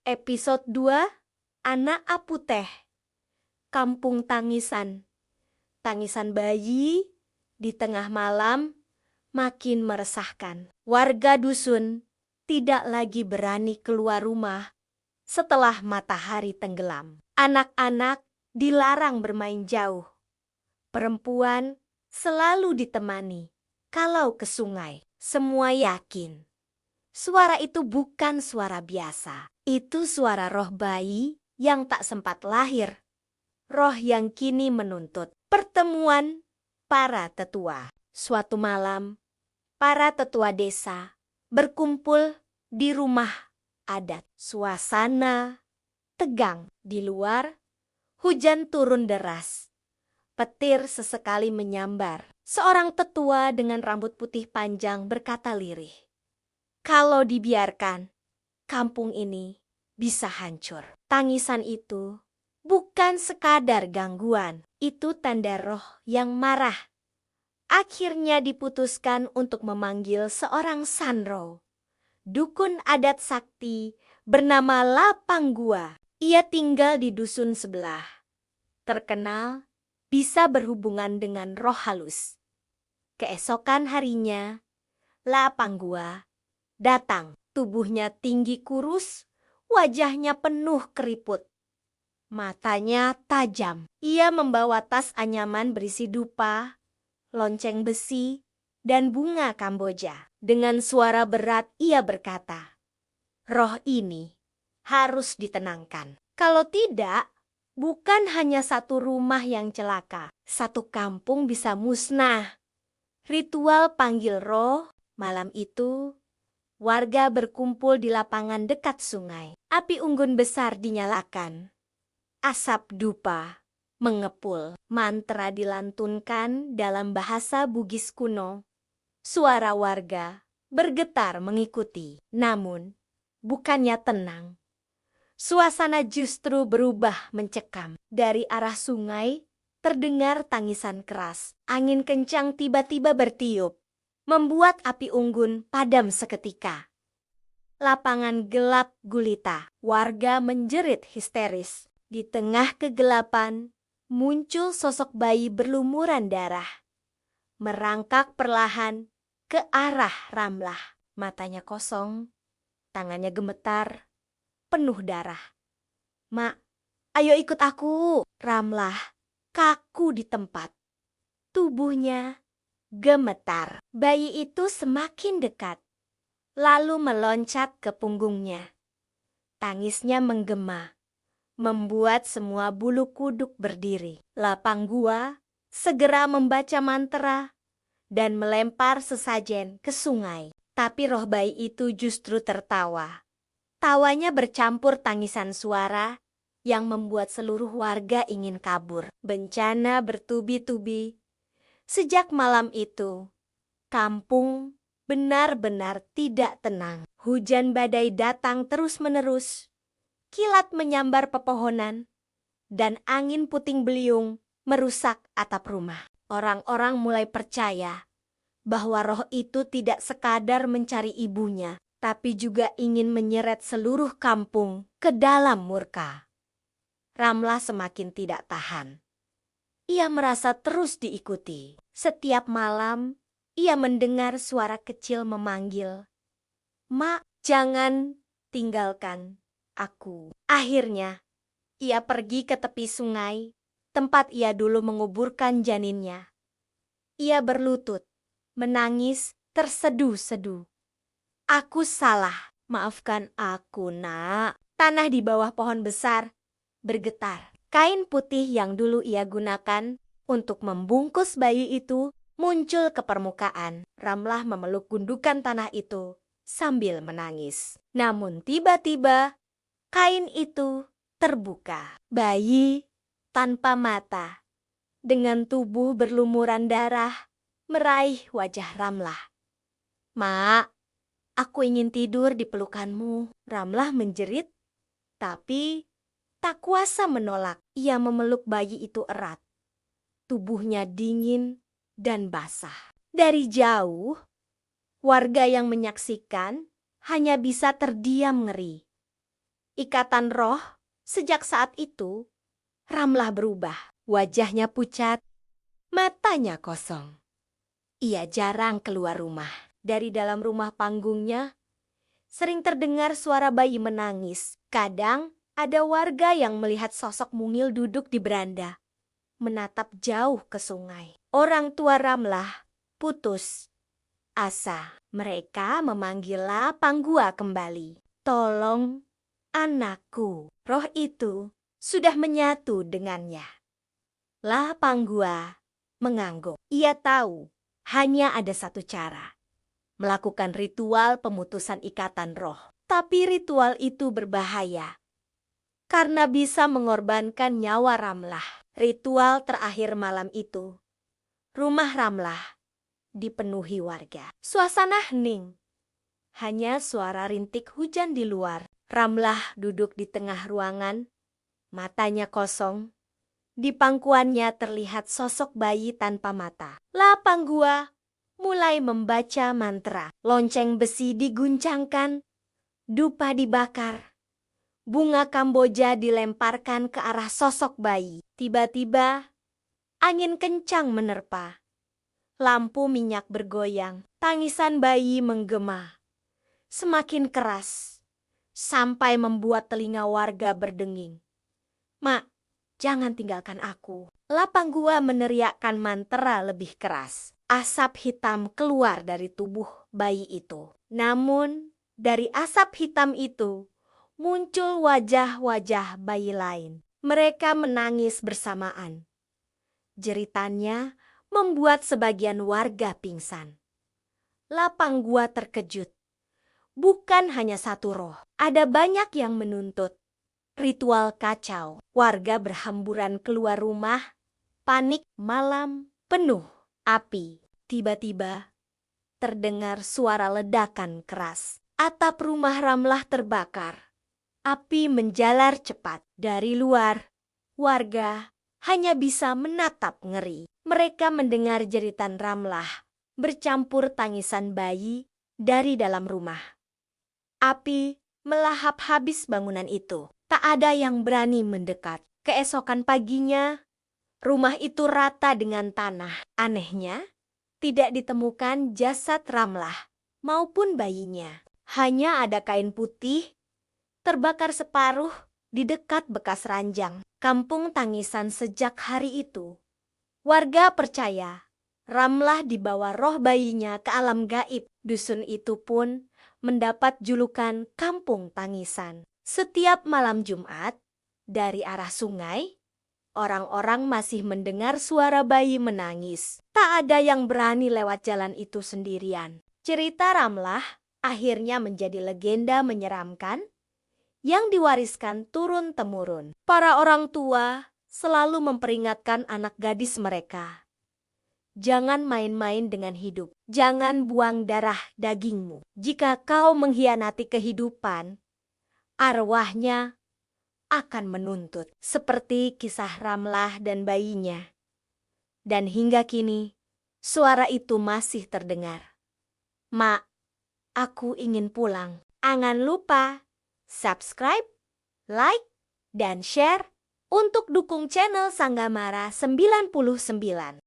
Episode 2, Anak Aputeh. Kampung tangisan. Tangisan bayi di tengah malam makin meresahkan. Warga dusun tidak lagi berani keluar rumah setelah matahari tenggelam. Anak-anak dilarang bermain jauh. Perempuan selalu ditemani kalau ke sungai. Semua yakin suara itu bukan suara biasa. Itu suara roh bayi yang tak sempat lahir. Roh yang kini menuntut. Pertemuan para tetua. Suatu malam, para tetua desa berkumpul di rumah adat. Suasana tegang. Di luar, hujan turun deras. Petir sesekali menyambar. Seorang tetua dengan rambut putih panjang berkata lirih, "Kalau dibiarkan, kampung ini bisa hancur." Tangisan itu bukan sekadar gangguan, itu tanda roh yang marah. Akhirnya diputuskan untuk memanggil seorang sanro, dukun adat sakti bernama Lapang Gua. Ia tinggal di dusun sebelah. Terkenal bisa berhubungan dengan roh halus. Keesokan harinya, Lapang Gua datang. Tubuhnya tinggi kurus, wajahnya penuh keriput. Matanya tajam. Ia membawa tas anyaman berisi dupa, lonceng besi, dan bunga Kamboja. Dengan suara berat ia berkata, "Roh ini harus ditenangkan. Kalau tidak, bukan hanya satu rumah yang celaka, satu kampung bisa musnah." Ritual panggil roh malam itu, warga berkumpul di lapangan dekat sungai. Api unggun besar dinyalakan. Asap dupa mengepul. Mantra dilantunkan dalam bahasa Bugis kuno. Suara warga bergetar mengikuti. Namun, bukannya tenang. Suasana justru berubah mencekam. Dari arah sungai terdengar tangisan keras. Angin kencang tiba-tiba bertiup, membuat api unggun padam seketika. Lapangan gelap gulita. Warga menjerit histeris. Di tengah kegelapan, muncul sosok bayi berlumuran darah. Merangkak perlahan ke arah Ramlah. Matanya kosong, tangannya gemetar, penuh darah. "Mak, ayo ikut aku." Ramlah kaku di tempat. Tubuhnya gemetar. Bayi itu semakin dekat, lalu meloncat ke punggungnya. Tangisnya menggema, membuat semua bulu kuduk berdiri. Lapang Gua segera membaca mantra dan melempar sesajen ke sungai. Tapi roh bayi itu justru tertawa. Tawanya bercampur tangisan suara yang membuat seluruh warga ingin kabur. Bencana bertubi-tubi. Sejak malam itu, kampung benar-benar tidak tenang. Hujan badai datang terus-menerus. Kilat menyambar pepohonan, dan angin puting beliung merusak atap rumah. Orang-orang mulai percaya bahwa roh itu tidak sekadar mencari ibunya, tapi juga ingin menyeret seluruh kampung ke dalam murka. Ramlah semakin tidak tahan. Ia merasa terus diikuti. Setiap malam, ia mendengar suara kecil memanggil, "Mak, jangan tinggalkan aku." Akhirnya, ia pergi ke tepi sungai, tempat ia dulu menguburkan janinnya. Ia berlutut, menangis terseduh-seduh. "Aku salah, maafkan aku, Nak." Tanah di bawah pohon besar bergetar. Kain putih yang dulu ia gunakan untuk membungkus bayi itu muncul ke permukaan. Ramlah memeluk gundukan tanah itu sambil menangis. Namun tiba-tiba kain itu terbuka. Bayi tanpa mata, dengan tubuh berlumuran darah, meraih wajah Ramlah. "Mak, aku ingin tidur di pelukanmu." Ramlah menjerit, tapi tak kuasa menolak. Ia memeluk bayi itu erat. Tubuhnya dingin dan basah. Dari jauh, warga yang menyaksikan hanya bisa terdiam ngeri. ikatan roh. Sejak saat itu, Ramlah berubah. Wajahnya pucat, matanya kosong. Ia jarang keluar rumah. Dari dalam rumah panggungnya, sering terdengar suara bayi menangis. Kadang ada warga yang melihat sosok mungil duduk di beranda, menatap jauh ke sungai. Orang tua Ramlah putus asa. Mereka memanggil La Panggua kembali. Tolong anakku, roh itu sudah menyatu dengannya. La Panggua mengangguk. Ia tahu hanya ada satu cara, melakukan ritual pemutusan ikatan roh. Tapi ritual itu berbahaya karena bisa mengorbankan nyawa Ramlah. Ritual terakhir malam itu, rumah Ramlah dipenuhi warga. Suasana hening, hanya suara rintik hujan di luar. Ramlah duduk di tengah ruangan, matanya kosong. Di pangkuannya terlihat sosok bayi tanpa mata. La Panggua mulai membaca mantra. Lonceng besi diguncangkan, dupa dibakar, bunga kamboja dilemparkan ke arah sosok bayi. Tiba-tiba, angin kencang menerpa. Lampu minyak bergoyang, tangisan bayi menggema. Semakin keras, sampai membuat telinga warga berdenging. "Mak, jangan tinggalkan aku." La Panggua meneriakkan mantra lebih keras. Asap hitam keluar dari tubuh bayi itu. Namun, dari asap hitam itu muncul wajah-wajah bayi lain. Mereka menangis bersamaan. Jeritannya membuat sebagian warga pingsan. La Panggua terkejut. Bukan hanya satu roh, ada banyak yang menuntut. Ritual kacau. Warga berhamburan keluar rumah. Panik. Malam penuh api. Tiba-tiba terdengar suara ledakan keras. Atap rumah Ramlah terbakar. Api menjalar cepat. Dari luar, warga hanya bisa menatap ngeri. Mereka mendengar jeritan Ramlah bercampur tangisan bayi dari dalam rumah. Api melahap habis bangunan itu. Tak ada yang berani mendekat. Keesokan paginya, rumah itu rata dengan tanah. Anehnya, tidak ditemukan jasad Ramlah maupun bayinya. Hanya ada kain putih terbakar separuh di dekat bekas ranjang. Kampung tangisan sejak hari itu. Warga percaya Ramlah dibawa roh bayinya ke alam gaib. Dusun itu pun mendapat julukan Kampung Tangisan. Setiap malam Jumat, dari arah sungai, orang-orang masih mendengar suara bayi menangis. Tak ada yang berani lewat jalan itu sendirian. Cerita Ramlah akhirnya menjadi legenda menyeramkan yang diwariskan turun-temurun. Para orang tua selalu memperingatkan anak gadis mereka. Jangan main-main dengan hidup. Jangan buang darah dagingmu. Jika kau mengkhianati kehidupan, arwahnya akan menuntut. Seperti kisah Ramlah dan bayinya. Dan hingga kini, suara itu masih terdengar. "Mak, aku ingin pulang." Jangan lupa subscribe, like, dan share untuk dukung channel Sanggamara 99.